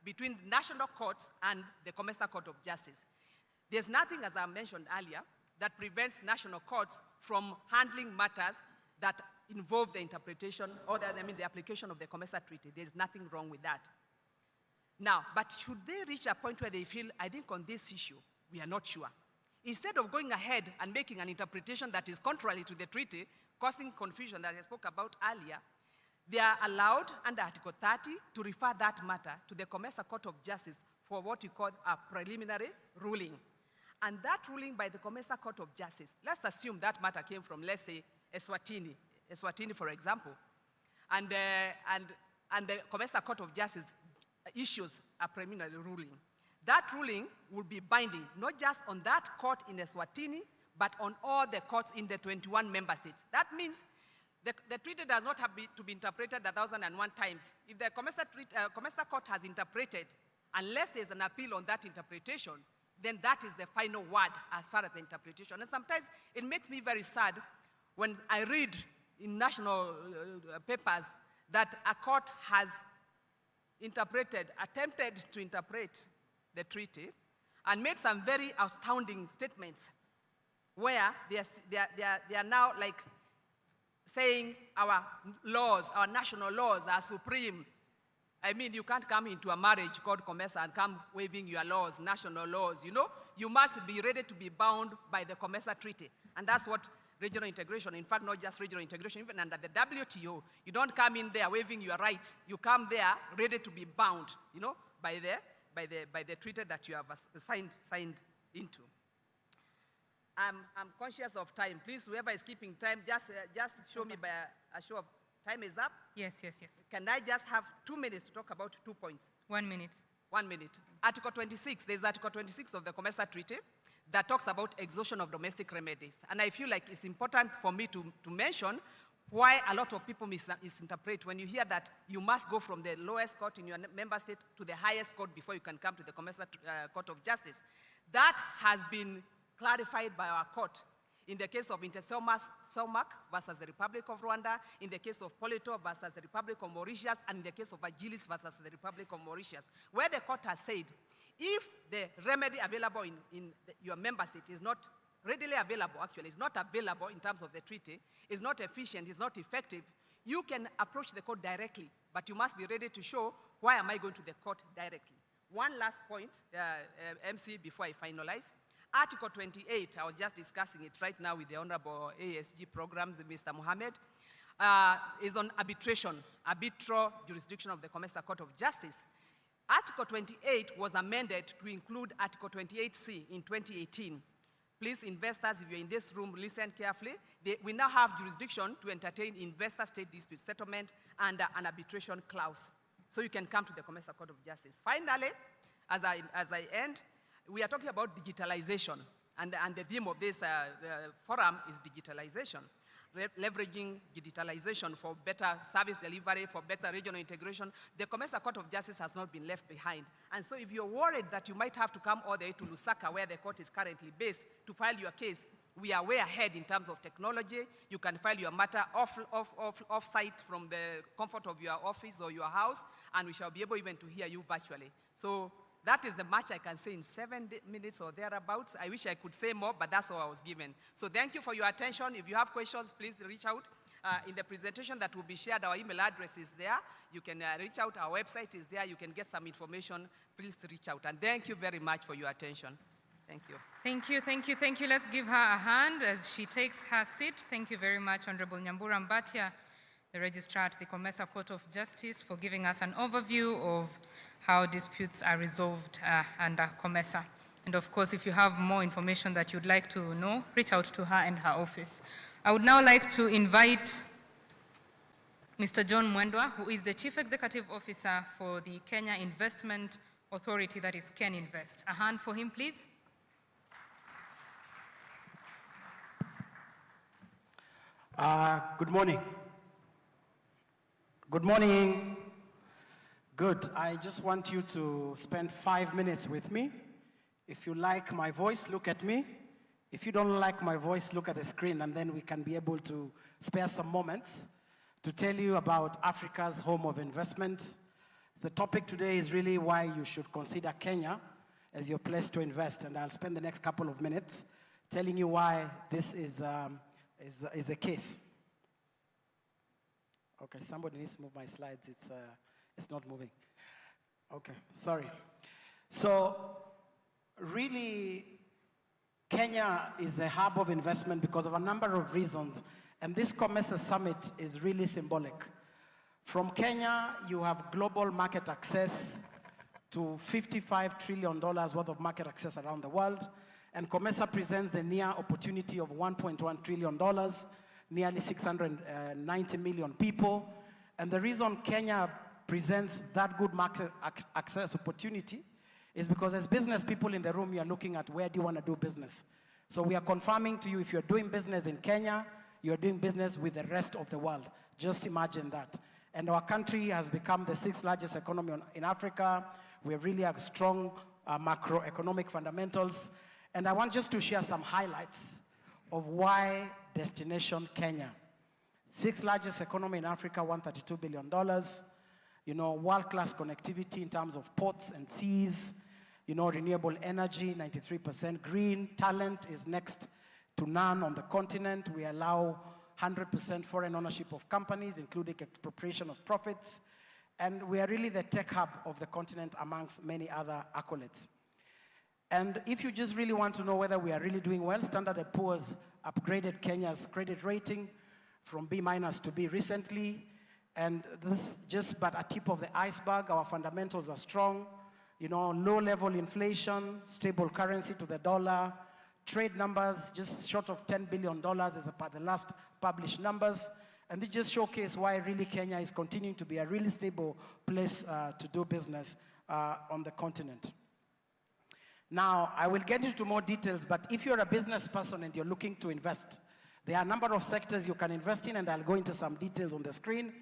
between national courts and the Comesa Court of Justice. There's nothing, as I mentioned earlier, that prevents national courts from handling matters that involve the interpretation or the application of the Comesa Treaty. There's nothing wrong with that. Now, but should they reach a point where they feel, I think on this issue, we are not sure. Instead of going ahead and making an interpretation that is contrary to the treaty, causing confusion that I spoke about earlier, they are allowed under Article 30 to refer that matter to the Comesa Court of Justice for what we call a preliminary ruling. And that ruling by the Comesa Court of Justice, let's assume that matter came from, let's say, Eswatini, for example, and the Comesa Court of Justice issues a preliminary ruling. That ruling will be binding, not just on that court in Eswatini, but on all the courts in the 21 member states. That means the treaty does not have to be interpreted 1,001 times. If the Comesa Court has interpreted, unless there's an appeal on that interpretation, then that is the final word as far as the interpretation. And sometimes it makes me very sad when I read in national papers that a court has attempted to interpret the treaty and made some very astounding statements where they are now like saying our laws, our national laws are supreme. I mean, you can't come into a marriage called Comesa and come waiving your laws, national laws, you know? You must be ready to be bound by the Comesa Treaty. And that's what regional integration, in fact, not just regional integration, even under the WTO, you don't come in there waiving your rights. You come there ready to be bound, you know, by the treaty that you have signed into. I'm conscious of time. Please, whoever is keeping time, just show me by a show of time is up. Yes. Can I just have 2 minutes to talk about 2 points? 1 minute. 1 minute. Article 26, there's Article 26 of the Comesa Treaty that talks about exhaustion of domestic remedies. And I feel like it's important for me to mention why a lot of people misinterpret when you hear that you must go from the lowest court in your member state to the highest court before you can come to the Comesa Court of Justice. That has been clarified by our court in the case of Intesomak versus the Republic of Rwanda, in the case of Polito versus the Republic of Mauritius, and in the case of Agilis versus the Republic of Mauritius, where the court has said, if the remedy available in your member state is not readily available, actually, is not available in terms of the treaty, is not efficient, is not effective, you can approach the court directly, but you must be ready to show why am I going to the court directly. One last point, MC, before I finalize. Article 28, I was just discussing it right now with the Honorable ASG Programs, Mr. Mohammed, is on arbitration, arbitral jurisdiction of the Comesa Court of Justice. Article 28 was amended to include Article 28C in 2018. Please, investors, if you're in this room, listen carefully. We now have jurisdiction to entertain investor-state dispute settlement under an arbitration clause. So you can come to the Comesa Court of Justice. Finally, as I end, we are talking about digitalization, and the theme of this forum is digitalization, leveraging digitalization for better service delivery, for better regional integration. The Comesa Court of Justice has not been left behind. And so if you're worried that you might have to come all the way to Lusaka, where the court is currently based, to file your case, we are way ahead in terms of technology. You can file your matter off-site from the comfort of your office or your house, and we shall be able even to hear you virtually. So that is the much I can say in 7 minutes or thereabouts. I wish I could say more, but that's all I was given. So thank you for your attention. If you have questions, please reach out. In the presentation that will be shared, our email address is there. You can reach out. Our website is there. You can get some information. Please reach out. And thank you very much for your attention. Thank you. Thank you. Let's give her a hand as she takes her seat. Thank you very much, Honorable Nyambura Mbatia, the Registrar at the Comesa Court of Justice, for giving us an overview of how disputes are resolved under Comesa. And of course, if you have more information that you'd like to know, reach out to her and her office. I would now like to invite Mr. John Mwendwa, who is the Chief Executive Officer for the Kenya Investment Authority, that is KenInvest. A hand for him, please. Good morning. Good morning. Good. I just want you to spend 5 minutes with me. If you like my voice, look at me. If you don't like my voice, look at the screen, and then we can be able to spare some moments to tell you about Africa's home of investment, The topic today is really why you should consider Kenya as your place to invest, and I'll spend the next couple of minutes telling you why this is the case. Okay, somebody needs to move my slides. It's not moving. Okay, sorry. So, really, Kenya is a hub of investment because of a number of reasons, and this COMESA summit is really symbolic. From Kenya, you have global market access to $55 trillion worth of market access around the world, and COMESA presents the near opportunity of $1.1 trillion, nearly 690 million people, and the reason Kenya presents that good market access opportunity is because as business people in the room, you are looking at where do you want to do business. So we are confirming to you, if you're doing business in Kenya, you're doing business with the rest of the world. Just imagine that. And our country has become the 6th largest economy in Africa. We really have strong macroeconomic fundamentals. And I want just to share some highlights of why destination Kenya. 6th largest economy in Africa, $132 billion. You know, world-class connectivity in terms of ports and seas. You know, renewable energy, 93% green. Talent is next to none on the continent. We allow 100% foreign ownership of companies, including expropriation of profits. And we are really the tech hub of the continent amongst many other accolades. And if you just really want to know whether we are really doing well, Standard & Poor's upgraded Kenya's credit rating from B- to B recently. And this is just but a tip of the iceberg. Our fundamentals are strong. You know, low-level inflation, stable currency to the dollar, trade numbers just short of $10 billion as per the last published numbers. And this just showcase why really Kenya is continuing to be a really stable place to do business on the continent. Now, I will get into more details, but if you're a business person and you're looking to invest, there are a number of sectors you can invest in, and I'll go into some details on the screen.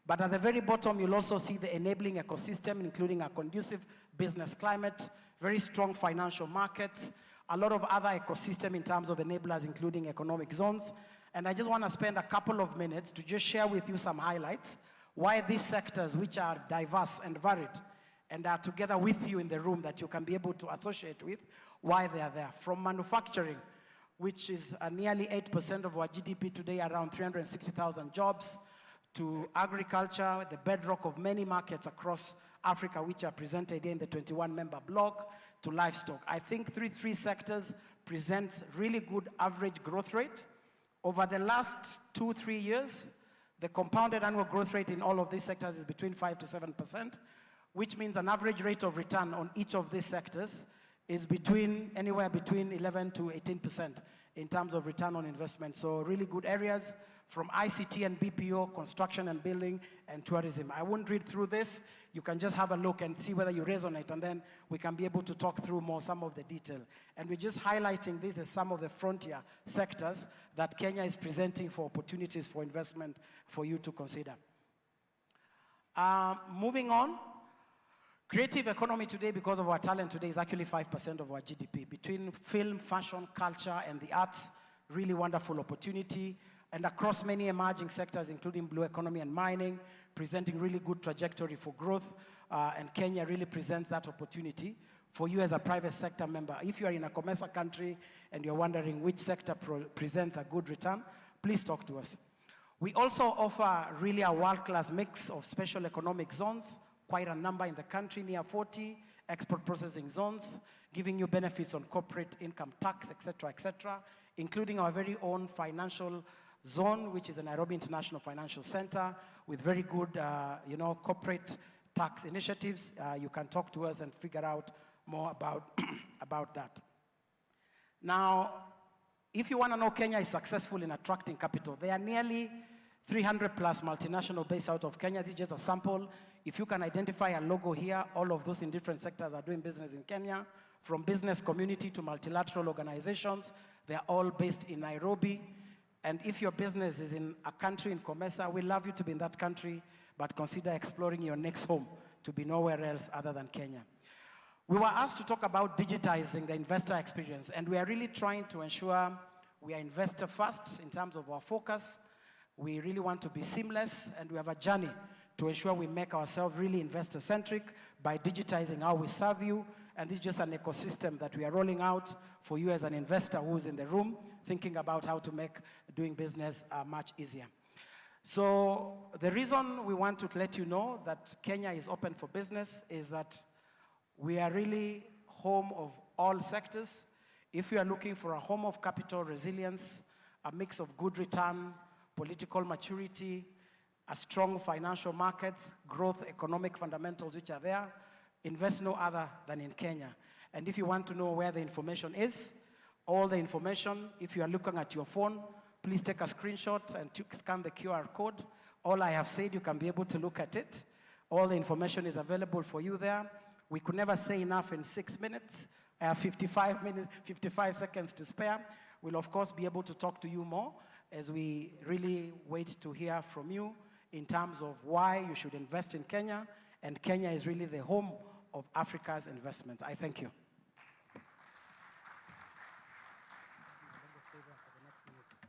But at the very bottom, you'll also see the enabling ecosystem, including a conducive business climate, very strong financial markets, a lot of other ecosystem in terms of enablers, including economic zones. And I just want to spend a couple of minutes to just share with you some highlights, why these sectors, which are diverse and varied, and are together with you in the room that you can be able to associate with, why they are there. From manufacturing, which is nearly 8% of our GDP today, around 360,000 jobs, to agriculture, the bedrock of many markets across Africa, which are presented here in the 21-member bloc, to livestock. I think three sectors present really good average growth rate. Over the last 2-3 years, the compounded annual growth rate in all of these sectors is between 5 to 7%, which means an average rate of return on each of these sectors is anywhere between 11 to 18% in terms of return on investment. So really good areas from ICT and BPO, construction and building, and tourism. I won't read through this. You can just have a look and see whether you resonate, and then we can be able to talk through some of the detail. And we're just highlighting this as some of the frontier sectors that Kenya is presenting for opportunities for investment for you to consider. Moving on. Creative economy today, because of our talent today, is actually 5% of our GDP. Between film, fashion, culture, and the arts, really wonderful opportunity. And across many emerging sectors, including blue economy and mining, presenting really good trajectory for growth. And Kenya really presents that opportunity for you as a private sector member. If you are in a COMESA country and you're wondering which sector presents a good return, please talk to us. We also offer really a world-class mix of special economic zones, quite a number in the country, near 40 export processing zones, giving you benefits on corporate income tax, etc., including our very own financial zone, which is the Nairobi International Financial Center, with very good, corporate tax initiatives. You can talk to us and figure out more about that. Now, if you want to know Kenya is successful in attracting capital, there are nearly 300 plus multinational based out of Kenya. This is just a sample. If you can identify a logo here, all of those in different sectors are doing business in Kenya, from business community to multilateral organizations. They are all based in Nairobi. And if your business is in a country in COMESA, we'd love you to be in that country, but consider exploring your next home to be nowhere else other than Kenya. We were asked to talk about digitizing the investor experience, and we are really trying to ensure we are investor first in terms of our focus. We really want to be seamless, and we have a journey to ensure we make ourselves really investor-centric by digitizing how we serve you. And this is just an ecosystem that we are rolling out for you as an investor who's in the room, thinking about how to make doing business much easier. So the reason we want to let you know that Kenya is open for business is that we are really home of all sectors. If you are looking for a home of capital resilience, a mix of good return, political maturity, a strong financial markets, growth, economic fundamentals which are there, invest no other than in Kenya. And if you want to know where the information is, all the information, if you are looking at your phone, please take a screenshot and scan the QR code. All I have said, you can be able to look at it. All the information is available for you there. We could never say enough in 6 minutes. I have 55 seconds to spare. We'll of course be able to talk to you more as we really wait to hear from you in terms of why you should invest in Kenya, and Kenya is really the home of Africa's investments. I thank you.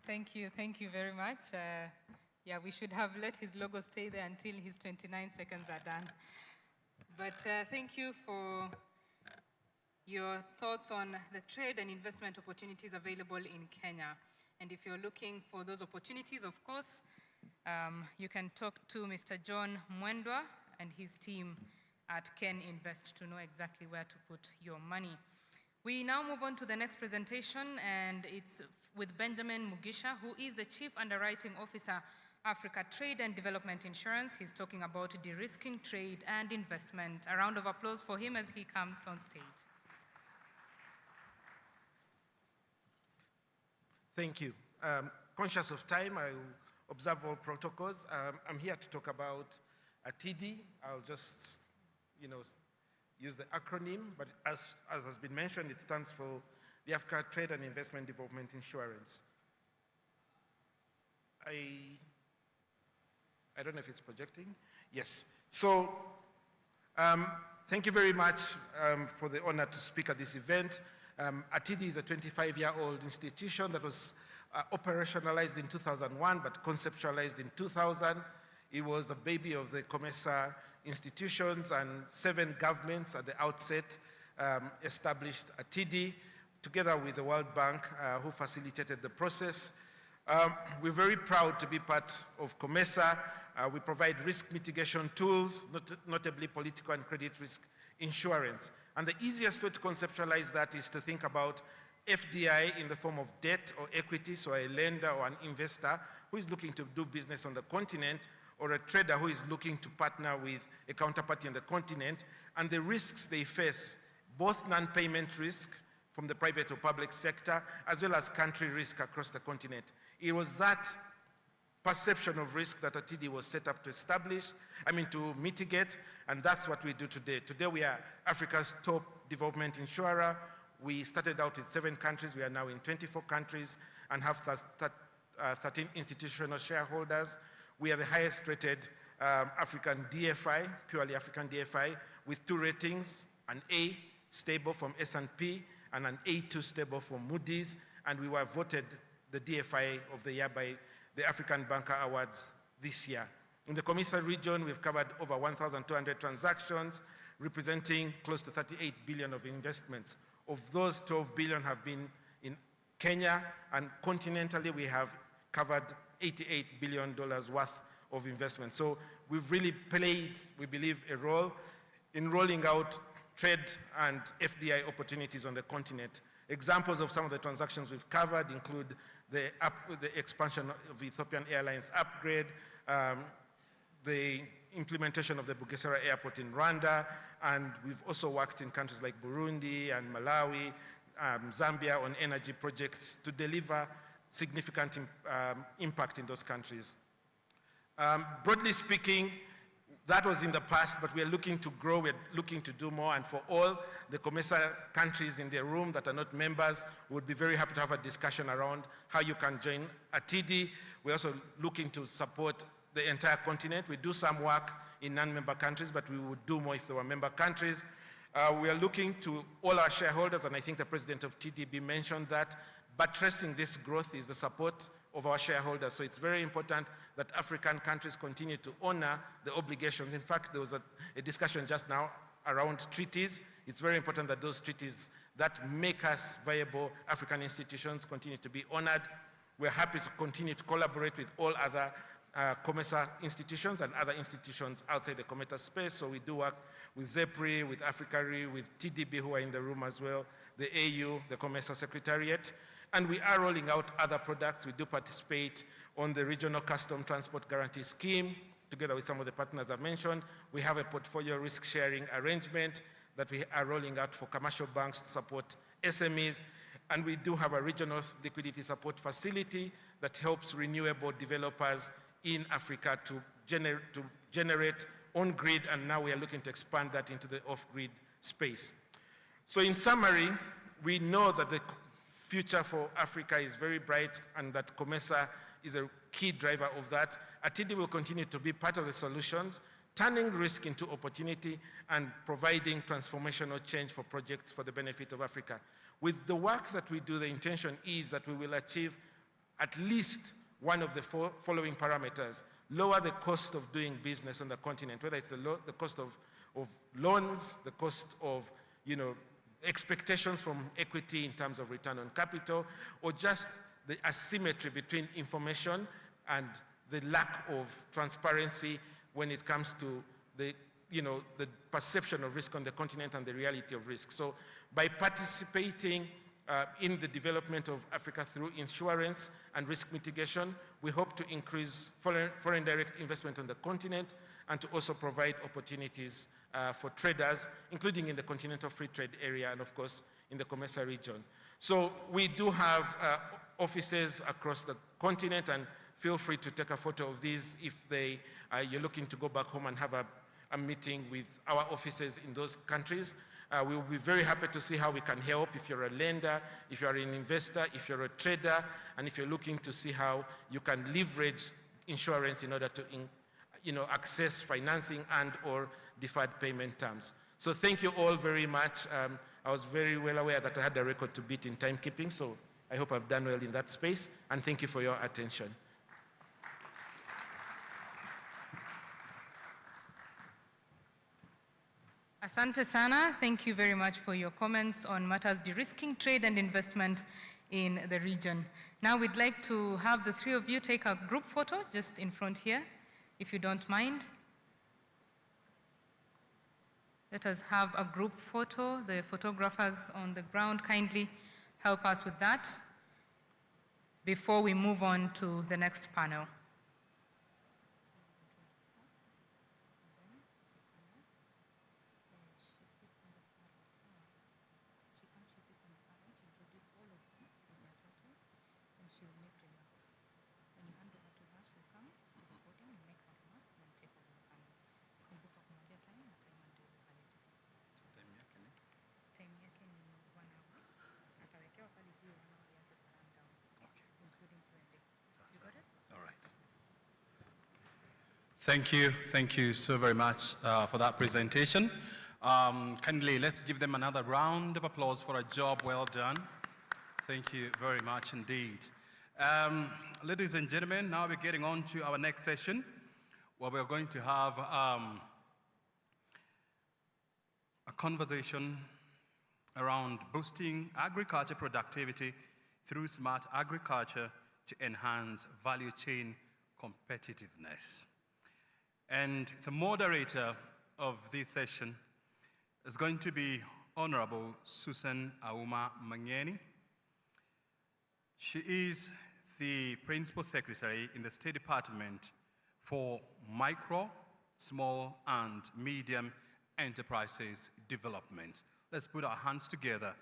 Thank you very much. Yeah, we should have let his logo stay there until his 29 seconds are done. But thank you for your thoughts on the trade and investment opportunities available in Kenya. And if you're looking for those opportunities, of course, you can talk to Mr. John Mwendwa and his team at Ken Invest to know exactly where to put your money. We now move on to the next presentation, and it's with Benjamin Mugisha, who is the Chief Underwriting Officer, Africa Trade and Development Insurance. He's talking about de-risking trade and investment. A round of applause for him as he comes on stage. Thank you. Conscious of time, I will observe all protocols. I'm here to talk about TD. I'll just, use the acronym, but as has been mentioned, it stands for the Africa Trade and Investment Development Insurance. I don't know if it's projecting. Yes. So, thank you very much for the honor to speak at this event. TD is a 25-year-old institution that was operationalized in 2001, but conceptualized in 2000. It was a baby of the Comesa institutions, and 7 governments at the outset established TD, together with the World Bank, who facilitated the process. We're very proud to be part of Comesa. We provide risk mitigation tools, notably political and credit risk insurance. And the easiest way to conceptualize that is to think about FDI in the form of debt or equity, so a lender or an investor who is looking to do business on the continent, or a trader who is looking to partner with a counterparty on the continent, and the risks they face, both non-payment risk from the private or public sector, as well as country risk across the continent. It was that perception of risk that TD was set up to to mitigate, and that's what we do today. Today we are Africa's top development insurer. We started out with 7 countries. We are now in 24 countries and have 13 institutional shareholders. We are the highest rated African DFI, purely African DFI, with 2 ratings, an A stable from S&P and an A2 stable from Moody's, and we were voted the DFI of the year by the African Banker Awards this year. In the Comesa region, we've covered over 1,200 transactions, representing close to 38 billion of investments. Of those, 12 billion have been in Kenya, and continentally we have covered $88 billion worth of investment. So we've really played, we believe, a role in rolling out trade and FDI opportunities on the continent. Examples of some of the transactions we've covered include the expansion of Ethiopian Airlines upgrade, the implementation of the Bugesera Airport in Rwanda, and we've also worked in countries like Burundi and Malawi, Zambia on energy projects to deliver significant impact in those countries. Broadly speaking, that was in the past, but we're looking to grow, we're looking to do more, and for all the Comesa countries in the room that are not members, we would be very happy to have a discussion around how you can join TD. We're also looking to support the entire continent. We do some work in non-member countries, but we would do more if there were member countries. We are looking to all our shareholders, and I think the president of TDB mentioned that, buttressing this growth is the support of our shareholders. So it's very important that African countries continue to honor the obligations. In fact, there was a discussion just now around treaties. It's very important that those treaties that make us viable African institutions continue to be honored. We're happy to continue to collaborate with all other COMESA institutions and other institutions outside the COMESA space. So we do work with ZEPRI, with AFRICARI, with TDB, who are in the room as well, the AU, the COMESA Secretariat. And we are rolling out other products. We do participate on the Regional Custom Transport Guarantee Scheme, together with some of the partners I've mentioned. We have a portfolio risk sharing arrangement that we are rolling out for commercial banks to support SMEs. And we do have a regional liquidity support facility that helps renewable developers in Africa to generate on-grid, and now we are looking to expand that into the off-grid space. So in summary, we know that the future for Africa is very bright and that COMESA is a key driver of that. ATIDI will continue to be part of the solutions, turning risk into opportunity and providing transformational change for projects for the benefit of Africa. With the work that we do, the intention is that we will achieve at least one of the following parameters: lower the cost of doing business on the continent, whether it's the cost of loans, the cost of expectations from equity in terms of return on capital, or just the asymmetry between information and the lack of transparency when it comes to the perception of risk on the continent and the reality of risk. So by participating in the development of Africa through insurance and risk mitigation, we hope to increase foreign direct investment on the continent and to also provide opportunities for traders, including in the Continental Free Trade Area and, of course, in the COMESA region. So we do have offices across the continent, and feel free to take a photo of these if you're looking to go back home and have a meeting with our offices in those countries. We will be very happy to see how we can help if you're a lender, if you're an investor, if you're a trader, and if you're looking to see how you can leverage insurance in order to access financing and or deferred payment terms. So thank you all very much. I was very well aware that I had a record to beat in timekeeping, so I hope I've done well in that space, and thank you for your attention. Asante sana. Thank you very much for your comments on matters de-risking trade and investment in the region. Now we'd like to have the three of you take a group photo just in front here, if you don't mind. Let us have a group photo. The photographers on the ground kindly help us with that before we move on to the next panel. Thank you so very much for that presentation. Kindly, let's give them another round of applause for a job well done. Thank you very much indeed. Ladies and gentlemen, now we're getting on to our next session, where we're going to have a conversation around boosting agriculture productivity through smart agriculture to enhance value chain competitiveness. And the moderator of this session is going to be Honorable Susan Auma Mangeni. She is the Principal Secretary in the State Department for Micro, Small and Medium Enterprises Development. Let's put our hands together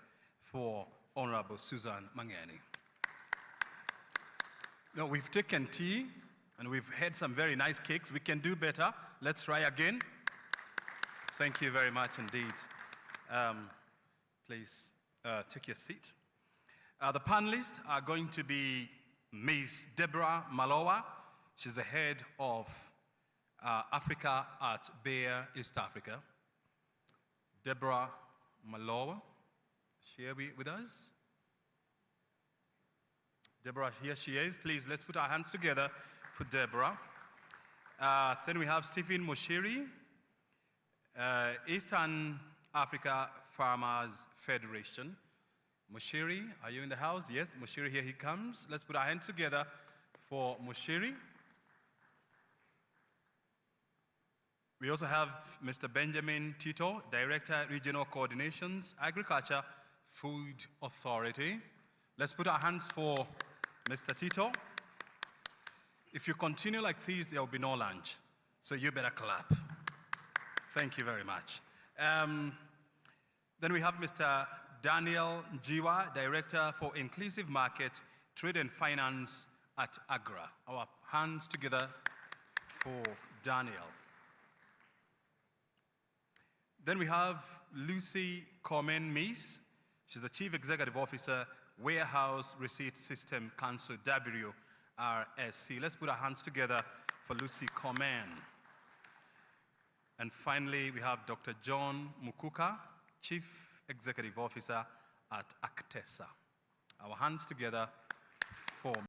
for Honorable Susan Mangeni. Now, we've taken tea, and we've had some very nice cakes. We can do better. Let's try again. Thank you very much indeed. Please take your seat. The panelists are going to be Ms. Deborah Malowa. She's the head of Africa at Bayer East Africa. Deborah Malowa, share with us. Deborah, here she is. Please, let's put our hands together for Deborah. Then we have Stephen Moshiri, Eastern Africa Farmers Federation. Moshiri, are you in the house? Yes, Moshiri, here he comes. Let's put our hands together for Moshiri. We also have Mr. Benjamin Tito, Director, Regional Coordinations, Agriculture, Food Authority. Let's put our hands for Mr. Tito. If you continue like this, there will be no lunch. So you better clap. Thank you very much. Then we have Mr. Daniel Njiwa, Director for Inclusive Market, Trade and Finance at AGRA. Our hands together for Daniel. Then we have Lucy Komen-Mies. She's the Chief Executive Officer, Warehouse Receipt System Council, WRSC. Let's put our hands together for Lucy Komen. And finally, we have Dr. John Mukuka, Chief Executive Officer at Actesa. Our hands together